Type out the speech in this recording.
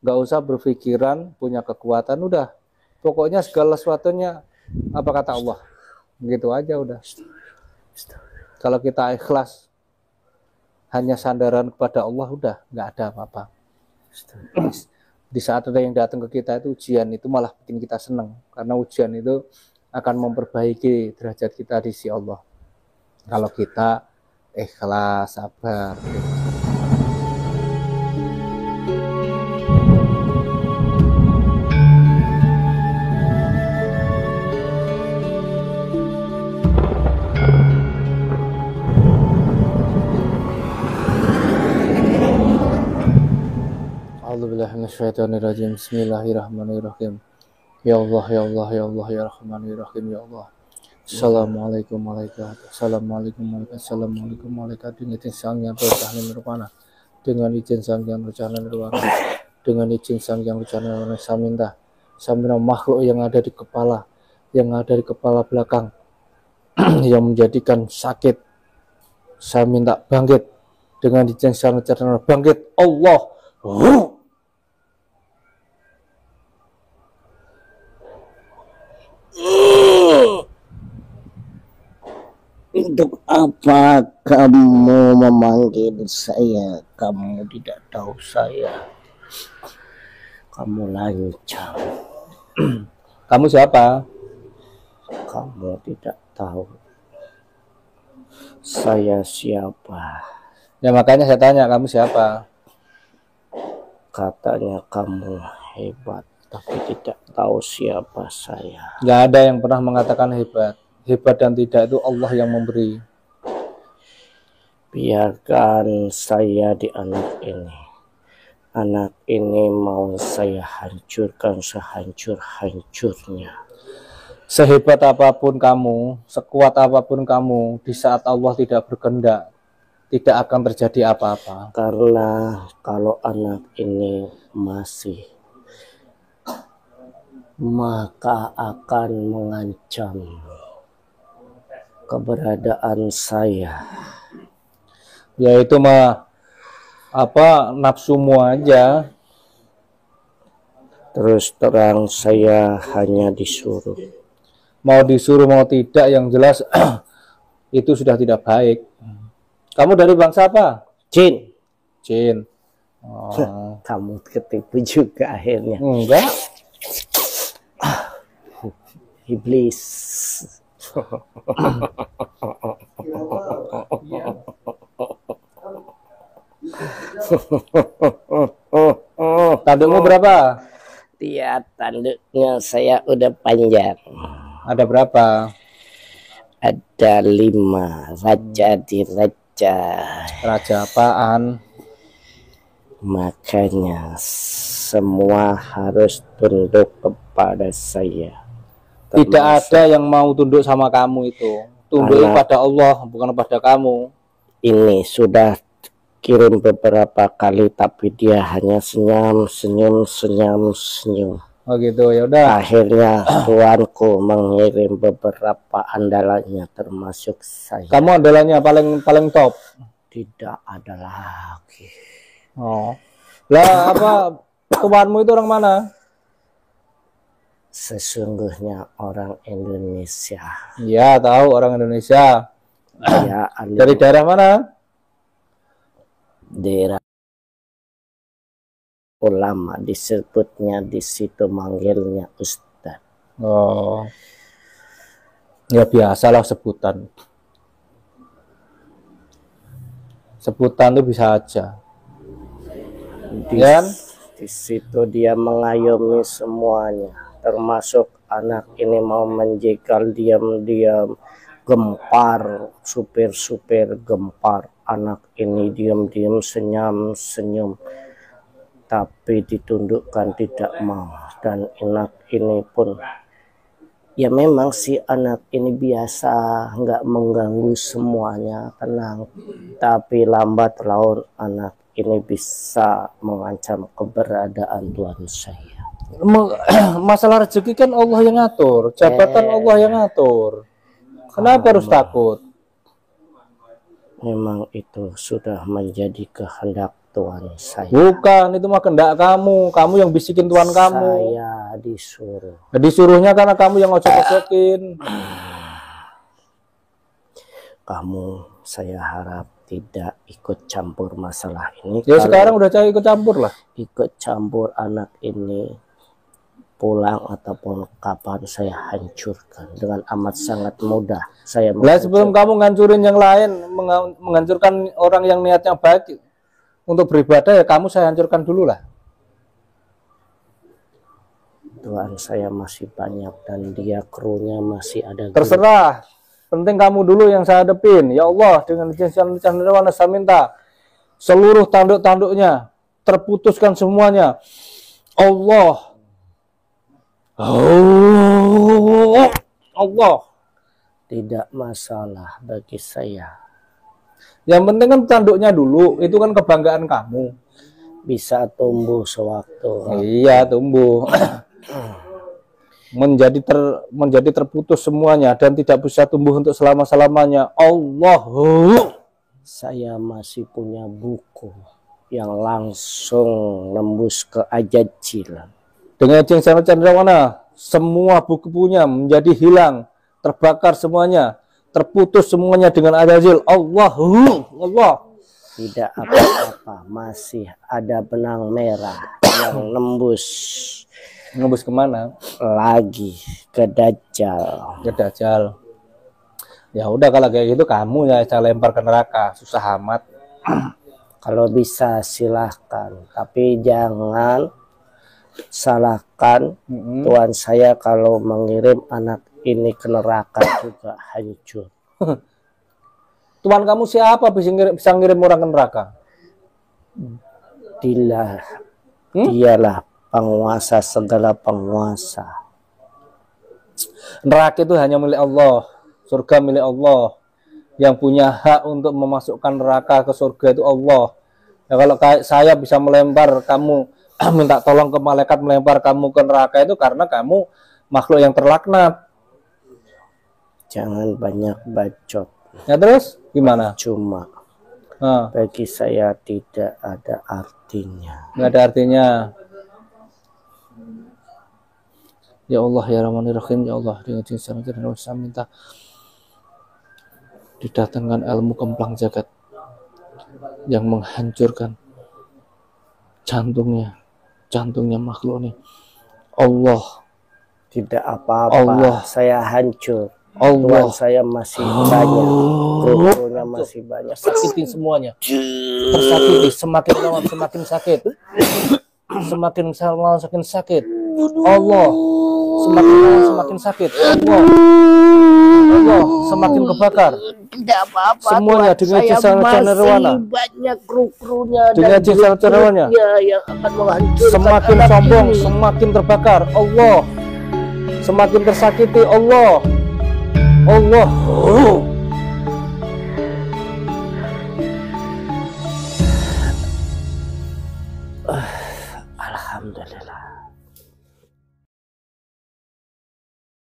nggak usah berpikiran punya kekuatan, udah pokoknya segala sesuatunya apa kata Allah, gitu aja udah. Kalau kita ikhlas hanya sandaran kepada Allah, udah nggak ada apa-apa. Di saat ada yang datang ke kita itu ujian, itu malah bikin kita senang, karena ujian itu akan memperbaiki derajat kita di sisi Allah kalau kita ikhlas, sabar. A'udzubillahiminasyaitonirrajim. Bismillahirrahmanirrahim. Ya Allah, ya Allah, ya Allah, ya Rahman, ya Rahim, ya Allah. Assalamualaikum malaikat. Assalamualaikum malaikat. Assalamualaikum malaikat. Dengan izin sang yang bercahaya nirwana. Dengan izin sang yang bercahaya nirwana. Dengan izin sang yang bercahaya nirwana. Saminta makhluk yang ada di kepala, belakang, yang menjadikan sakit. Saya minta bangkit dengan izin sang yang bercahaya bangkit. Allah. Untuk apa kamu memanggil saya? Kamu tidak tahu saya. Kamu lancang. Kamu siapa? Kamu tidak tahu saya siapa. Ya makanya saya tanya, kamu siapa? Katanya kamu hebat, tapi tidak tahu siapa saya. Nggak ada yang pernah mengatakan hebat. Hebat dan tidak itu Allah yang memberi. Biarkan saya di anak ini. Anak ini mau saya hancurkan sehancur-hancurnya. Sehebat apapun kamu, sekuat apapun kamu, di saat Allah tidak berkehendak, tidak akan terjadi apa-apa. Karena kalau anak ini masih, maka akan mengancam keberadaan saya. Yaitu nafsumu aja. Terus terang saya hanya disuruh. Mau disuruh mau tidak, yang jelas itu sudah tidak baik. Kamu dari bangsa apa? Jin. Jin. Oh. Kamu ketipu juga akhirnya. Enggak. Iblis. Tandukmu berapa? Dia tanduknya saya udah panjang. Ada berapa? Ada 5. Raja di raja. Raja apaan? Makanya semua harus tunduk kepada saya. Tidak ada yang mau tunduk sama kamu itu. Tunduk pada Allah, bukan pada kamu. Ini sudah kirim beberapa kali, tapi dia hanya senyum. Oh gitu, ya udah. Akhirnya tuanku mengirim beberapa andalannya, termasuk saya. Kamu andalannya paling top? Tidak ada lagi. Oh. Lah apa tuanmu itu orang mana? Sesungguhnya orang Indonesia. Ya, tahu orang Indonesia. Dia dari daerah mana? Daerah ulama, disebutnya di situ, manggilnya Ustadz. Oh. Ya biasalah sebutan. Sebutan itu bisa aja. Di situ dia mengayomi semuanya, termasuk anak ini mau menjegal diam-diam, gempar, supir gempar. Anak ini diam-diam senyum, tapi ditundukkan tidak mau. Dan anak ini pun, ya memang si anak ini biasa, nggak mengganggu semuanya, tenang. Tapi lambat laun anak ini bisa mengancam keberadaan Tuhan saya. Masalah rezeki kan Allah yang ngatur, jabatan Allah yang ngatur. Kenapa harus takut? Memang itu sudah menjadi kehendak Tuan saya. Bukan, itu mah kehendak kamu. Kamu yang bisikin Tuhan kamu. Saya disuruh. Disuruhnya karena kamu yang ngocok-ngocokin. Kamu, saya harap tidak ikut campur masalah ini. Ya sekarang udah ikut campur lah. Ikut campur anak ini pulang ataupun kapan saya hancurkan dengan amat sangat mudah. Saya sebelum kamu ngancurin yang lain, menghancurkan orang yang niatnya baik untuk beribadah, ya kamu saya hancurkan dulu lah. Tuhan saya masih banyak dan dia krunya masih ada. Terserah, penting kamu dulu yang saya hadepin. Ya Allah, dengan izin saya minta seluruh tanduk-tanduknya terputuskan semuanya. Allah. Allah. Tidak masalah bagi saya. Yang penting kan tanduknya dulu, itu kan kebanggaan kamu. Bisa tumbuh sewaktu. Iya, tumbuh. menjadi terputus semuanya dan tidak bisa tumbuh untuk selama-lamanya. Allah. Saya masih punya buku yang langsung nembus ke Ajajil. Dengan izin Sang Cendrawasih, semua buku punya menjadi hilang, terbakar semuanya, terputus semuanya dengan Ajajil. Allah. Tidak apa-apa, masih ada benang merah yang nembus. Nembus kemana? Lagi ke Dajjal. Ke Dajjal. Ya udah kalau kayak gitu kamu ya saya lempar ke neraka, susah amat. Kalau bisa silahkan, tapi jangan salahkan Tuhan saya kalau mengirim anak ini ke neraka juga hancur. Tuhan kamu siapa bisa ngirim orang ke neraka? Dialah penguasa segala penguasa. Neraka itu hanya milik Allah, surga milik Allah. Yang punya hak untuk memasukkan neraka ke surga itu Allah. Ya, kalau saya bisa melempar kamu, minta tolong ke malaikat melempar kamu ke neraka itu karena kamu makhluk yang terlaknat. Jangan banyak bacot. Ya terus gimana? Cuma bagi saya tidak ada artinya. Nggak ada artinya. Ya Allah ya Rahman ya Rahim, ya Allah dengan izin saya minta didatangkan ilmu kemplang jagat yang menghancurkan jantungnya makhluk ini. Allah. Tidak apa-apa. Allah. Saya hancur. Allah. Tuhan saya masih banyak. Rukunya masih banyak. Sakitin semuanya. Tersakiti. Semakin lama semakin sakit. Semakin lama semakin sakit. Allah. Semakin lama semakin sakit. Allah. Semakin kebakar. Tidak apa-apa. Semuanya dengan jasa Cendrawasih. Banyak kru-krunya dengan jasa Cendrawasih yang akan menghancurkan. Semakin sombong, semakin terbakar. Allah. Semakin tersakiti. Allah.